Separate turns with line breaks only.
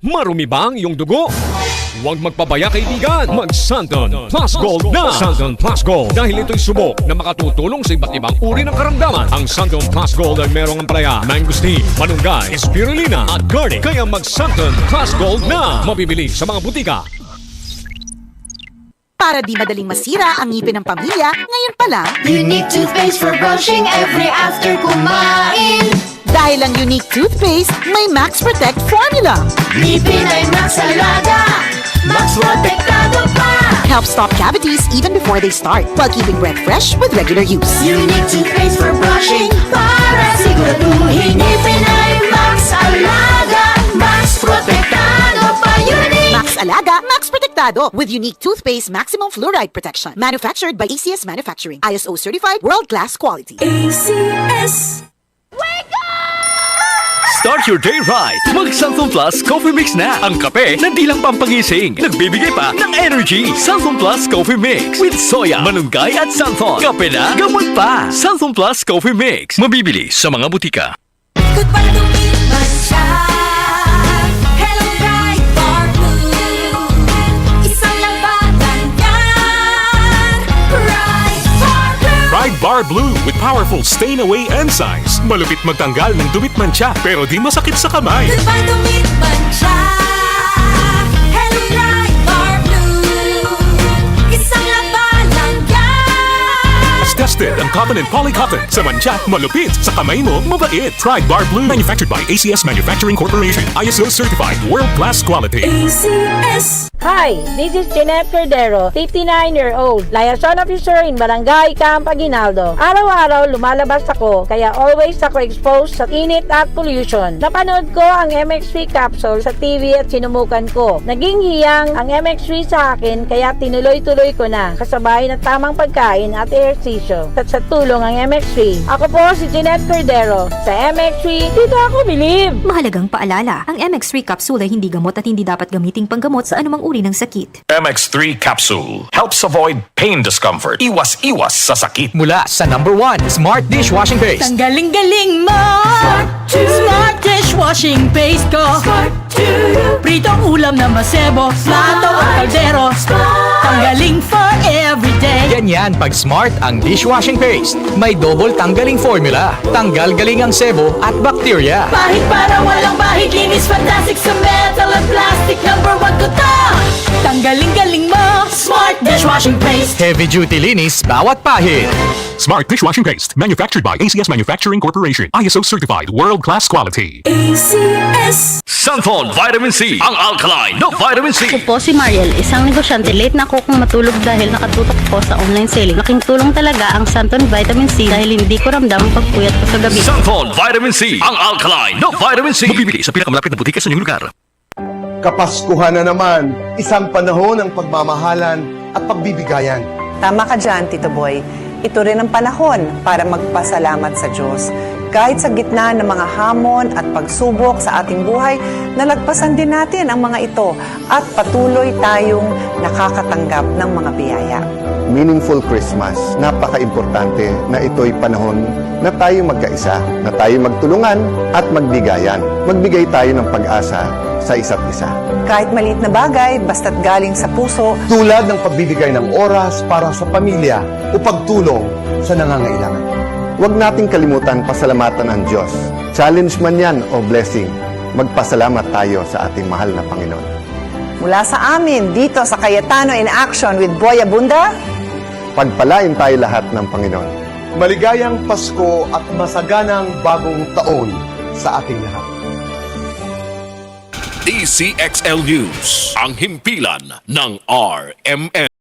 Marumi ba ang iyong dugo? Huwag magpabaya kaibigan, mag-Santon Plus Gold na! Santon Plus Gold dahil ito'y subok na makatutulong sa iba't ibang uri ng karamdaman. Ang Santon Plus Gold ay merong ampalaya, mangosteen, malunggay, spirulina at garlic. Kaya mag-Santon Plus Gold na! Mabibili sa mga butika.
Para di madaling masira ang ngipin ng pamilya, ngayon pa lang,
Unique toothpaste for brushing every after kumain.
dahil ang Unique Toothpaste may Max Protect Formula.
Ngipin ay Max Alaga, Max Protektado pa.
Helps stop cavities even before they start, while keeping breath fresh with regular use.
Unique toothpaste for brushing, para siguraduhin ngipin ay Max Alaga, Max Protektado pa. Unique!
Max Alaga, Max Protectado with Unique Toothpaste Maximum Fluoride Protection. Manufactured by ACS Manufacturing. ISO certified, world-class quality.
ACS.
Start your day right! Mag-Santon Plus Coffee Mix na! Ang kape na di lang pampagising, nagbibigay pa ng energy. Santon Plus Coffee Mix with soya, malunggay at santon. Kape na, gamot pa! Santon Plus Coffee Mix. Mabibili sa mga butika.
Good pa lumiman siya. Hello, bright bar blue. Isang labatan yan. Bright bar blue.
Pride Bar Blue with powerful stain-away enzymes. Malupit magtanggal ng dumit mancha pero di masakit sa kamay.
Good pa lumiman siya. Hello, bright bar blue. Isang labanan yan.
As tested ang cotton and polycotton. Sa mancha, malupit. Sa kamay mo, mabait. Pride Bar Blue. Manufactured by ACS Manufacturing Corporation. ISO certified. World-class quality.
ACS.
Hi, this is Jeanette Cordero, 59-year-old, liaison officer in Barangay Camp Aguinaldo. Araw-araw lumalabas ako, kaya always ako exposed sa init at pollution. Napanood ko ang MX3 capsule sa TV at sinumukan ko. Naging hiyang ang MX3 sa akin, kaya tinuloy-tuloy ko na, kasabay ng tamang pagkain at ehersisyo. At sa tulong ang MX3, ako po si Jeanette Cordero. Sa MX3, dito ako believe!
Mahalagang paalala, ang MX3 capsule ay hindi gamot at hindi dapat gamiting panggamot sa anumang uri ng sakit.
MX3 Capsule helps avoid pain discomfort. Iwas-iwas sa sakit.
Mula sa #1 Smart Dishwashing Paste.
Ang galing-galing mo. Smart dishwashing paste ko. Pritong ulam na masebo, plato at kaldero. Tanggaling for everyday.
Ganyan pag Smart ang dishwashing paste. May double tanggaling formula. Tanggal galing ang sebo at bakterya.
Bahid para walang bahid, linis fantastic sa metal at plastic. #1 ko to. Tanggaling-galing mo. Smart dishwashing paste.
Heavy duty linis bawat pahid.
Smart Dishwashing Paste. Manufactured by ACS Manufacturing Corporation. ISO certified. World-class quality.
ACS.
Santon Vitamin C, ang alkaline na vitamin C.
Ako po si Mariel, isang negosyante. Late na ako kung matulog dahil nakatutok ko sa online selling. Laking tulong talaga ang Santon Vitamin C dahil hindi ko ramdam ang pagpuyat ko sa gabi.
Santon Vitamin C, ang alkaline na vitamin C. Mabibili sa pinakamalapit na butika sa inyong lugar.
Kapaskuhan na naman, isang panahon ng pagmamahalan at pagbibigayan.
Tama ka dyan, Tito Boy. Ito rin ang panahon para magpasalamat sa Diyos. Kahit sa gitna ng mga hamon at pagsubok sa ating buhay, nalagpasan din natin ang mga ito at patuloy tayong nakakatanggap ng mga biyaya.
Meaningful Christmas. Napaka-importante na ito'y panahon na tayo magkaisa, na tayo magtulungan at magbigayan. Magbigay tayo ng pag-asa sa isa't isa.
Kahit maliit na bagay, basta't galing sa puso,
Tulad ng pagbibigay ng oras para sa pamilya o pagtulong sa nangangailangan. Huwag nating kalimutan pasalamatan ang Diyos. Challenge man yan o blessing, magpasalamat tayo sa ating mahal na Panginoon.
mula sa amin dito sa Cayetano in Action with Boy Abunda,
Pagpalain tayo lahat ng Panginoon. Maligayang Pasko at masaganang bagong taon sa ating lahat.
DCXL News, ang himpilan ng RMN.